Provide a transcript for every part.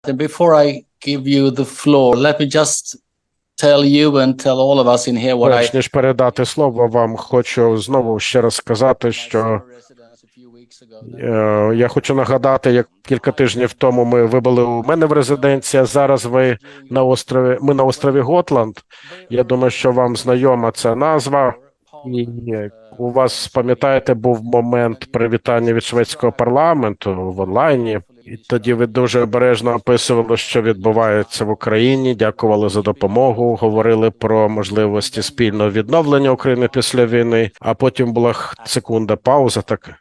Before I give you the floor, let me just tell you and tell all of us in here what Перш ніж передати слово вам, хочу знову ще раз сказати, що я хочу нагадати, як кілька тижнів тому ви були у мене в резиденції, а зараз ми на острові Готланд. Я думаю, що вам знайома ця назва. І у вас, пам'ятаєте, був момент привітання від шведського парламенту в онлайні. І тоді ви дуже обережно описували, що відбувається в Україні, дякували за допомогу, говорили про можливості спільного відновлення України після війни, а потім була секунда пауза така.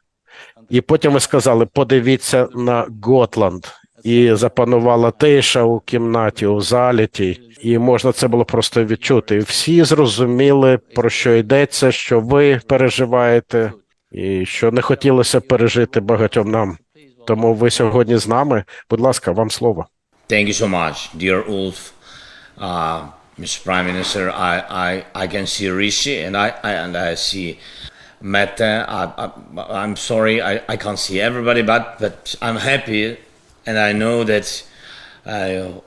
І потім ви сказали, подивіться на Готланд. І запанувала тиша у кімнаті, у залі тій. І можна це було просто відчути. І всі зрозуміли, про що йдеться, що ви переживаєте, і що не хотілося пережити багатьом нам. Тому ви сьогодні з нами. Будь ласка, вам слово. Thank you so much, dear Ulf. Mr. Prime Minister, I can see Rishi and I see Mette. I'm sorry, I can't see everybody, but I'm happy, and I know that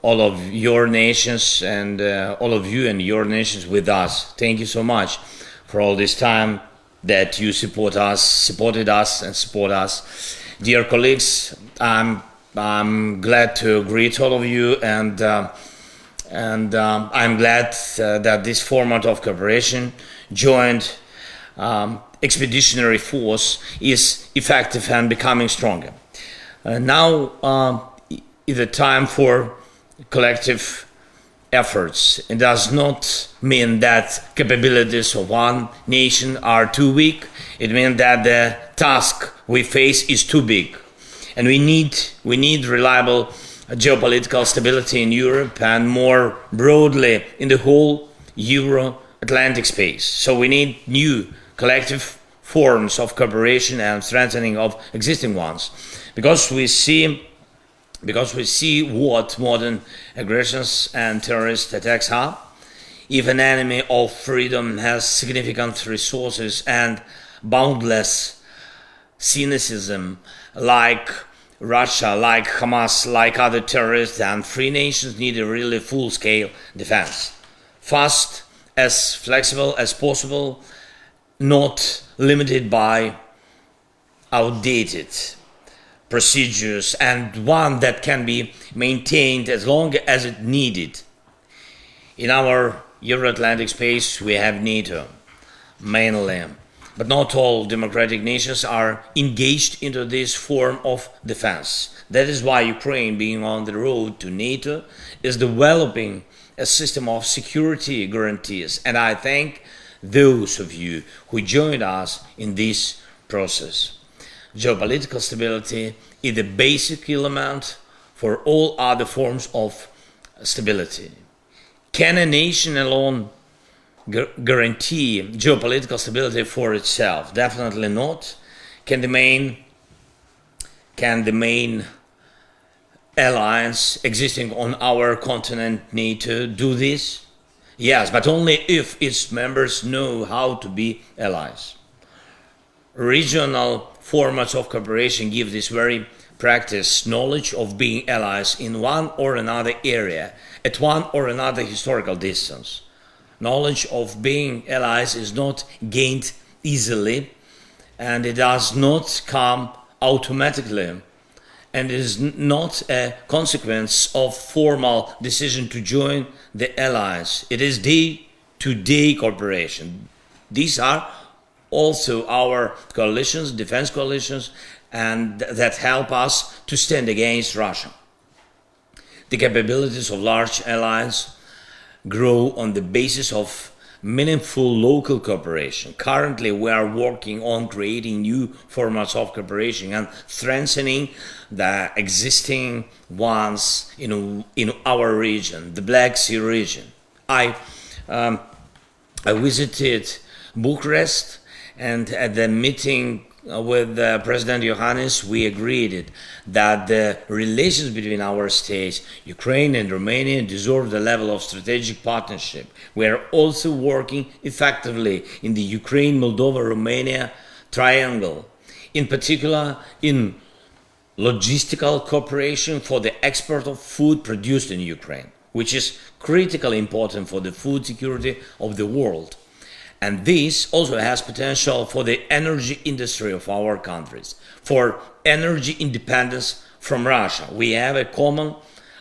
all of your nations and all of you and your nations with us. Thank you so much for all this time that you supported us and support us. Dear colleagues, I'm glad to greet all of you, and I'm glad that this format of cooperation, Joint Expeditionary Force, is effective and becoming stronger. Now is the time for collective efforts. It does not mean that capabilities of one nation are too weak. It means that the task we face is too big. And we need reliable geopolitical stability in Europe and more broadly in the whole Euro-Atlantic space. So we need new collective forms of cooperation and strengthening of existing ones. Because we see what modern aggressions and terrorist attacks are. If an enemy of freedom has significant resources and boundless cynicism, like Russia, like Hamas, like other terrorists, and free nations need a really full-scale defense. Fast, as flexible as possible, not limited by outdated procedures, and one that can be maintained as long as it needed. In our Euro-Atlantic space, we have NATO, mainly, but not all democratic nations are engaged into this form of defense. That is why Ukraine, being on the road to NATO, is developing a system of security guarantees, and I thank those of you who joined us in this process. Geopolitical stability is the basic element for all other forms of stability. Can a nation alone guarantee geopolitical stability for itself? Definitely not. Can the main alliance existing on our continent, NATO, do this? Yes, but only if its members know how to be allies. Regional formats of cooperation give this very practice knowledge of being allies in one or another area at one or another historical distance. Knowledge of being allies is not gained easily, and it does not come automatically, and is not a consequence of formal decision to join the allies. It is day-to-day cooperation. These are also our coalitions, defense coalitions, and that help us to stand against Russia. The capabilities of large allies grow on the basis of meaningful local cooperation. Currently, we are working on creating new formats of cooperation and strengthening the existing ones in our region, the Black Sea region. I visited Bucharest, and at the meeting with President Iohannis, we agreed that the relations between our states, Ukraine and Romania, deserve the level of strategic partnership. We are also working effectively in the Ukraine-Moldova-Romania triangle, in particular in logistical cooperation for the export of food produced in Ukraine, which is critically important for the food security of the world. And this also has potential for the energy industry of our countries, for energy independence from Russia. We have a common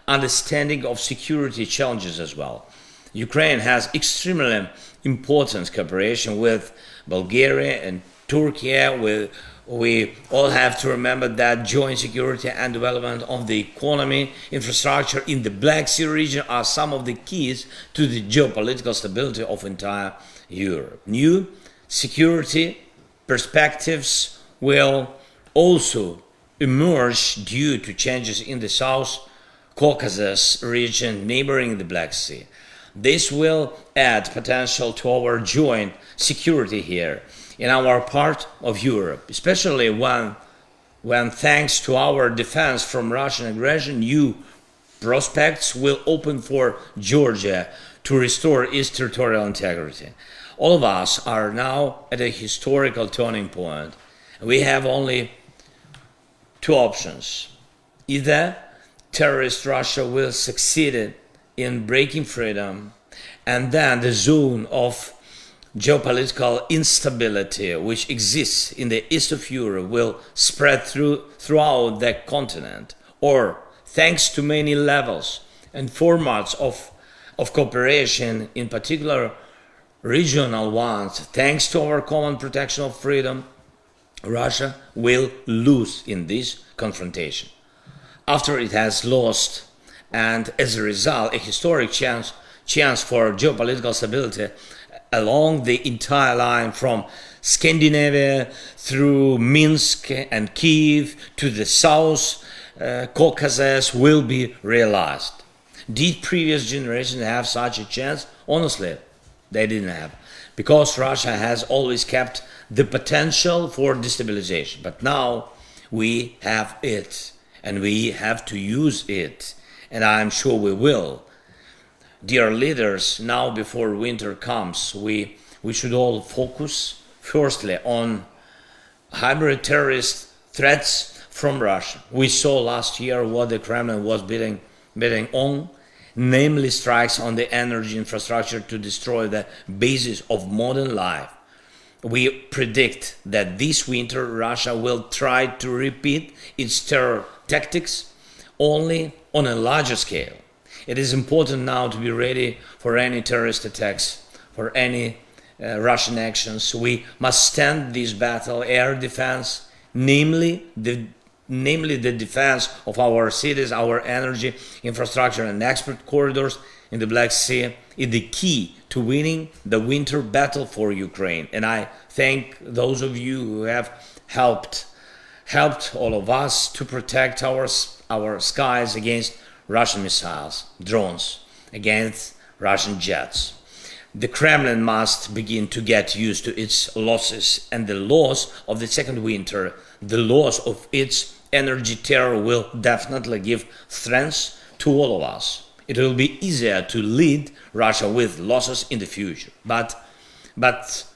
understanding of security challenges as well. Ukraine has extremely important cooperation with Bulgaria and Turkey. We all have to remember that joint security and development of the economy, infrastructure in the Black Sea region are some of the keys to the geopolitical stability of entire Europe. New security perspectives will also emerge due to changes in the South Caucasus region neighboring the Black Sea. This will add potential to our joint security here in our part of Europe, especially when thanks to our defense from Russian aggression, new prospects will open for Georgia to restore its territorial integrity. All of us are now at a historical turning point. We have only two options. Either terrorist Russia will succeed in breaking freedom, and then the zone of geopolitical instability which exists in the east of Europe will spread throughout the continent, or thanks to many levels and formats of cooperation, in particular regional ones, thanks to our common protection of freedom, Russia will lose in this confrontation. After it has lost, and as a result, a historic chance for geopolitical stability along the entire line from Scandinavia through Minsk and Kyiv to the South Caucasus will be realized. Did previous generations have such a chance? Honestly, they didn't have, because Russia has always kept the potential for destabilization. But now we have it, and we have to use it, and I'm sure we will. Dear leaders, now before winter comes, we should all focus firstly on hybrid terrorist threats from Russia. We saw last year what the Kremlin was bidding on, namely strikes on the energy infrastructure to destroy the basis of modern life. We predict that this winter Russia will try to repeat its terror tactics only on a larger scale. It is important now to be ready for any terrorist attacks, for any Russian actions. We must stand this battle, air defense, namely the defense of our cities, our energy infrastructure and export corridors in the Black Sea is the key to winning the winter battle for Ukraine. And I thank those of you who have helped all of us to protect our skies against Russian missiles, drones, against Russian jets. The Kremlin must begin to get used to its losses, and the loss of the second winter, the loss of its energy terror will definitely give strength to all of us. It will be easier to lead Russia with losses in the future. But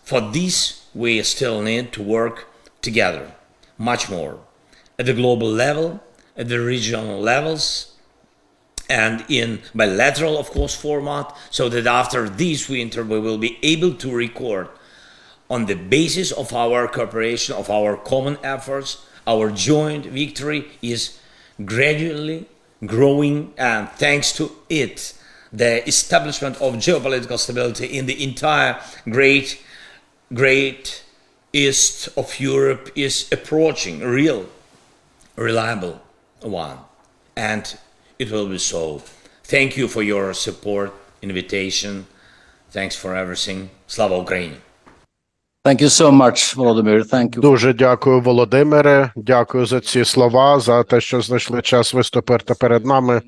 for this, we still need to work together, much more, at the global level, at the regional levels, and in bilateral, of course, format, so that after this winter we will be able to record, on the basis of our cooperation, of our common efforts, our joint victory is gradually growing, and thanks to it, the establishment of geopolitical stability in the entire great east of Europe is approaching a real, reliable one. And it will be so. Thank you for your support, invitation. Thanks for everything. Slava Ukraini. Thank you so much, Volodymyr. Thank you. Дуже дякую, Володимире. Дякую за ці слова, за те, що знайшли час виступити перед нами.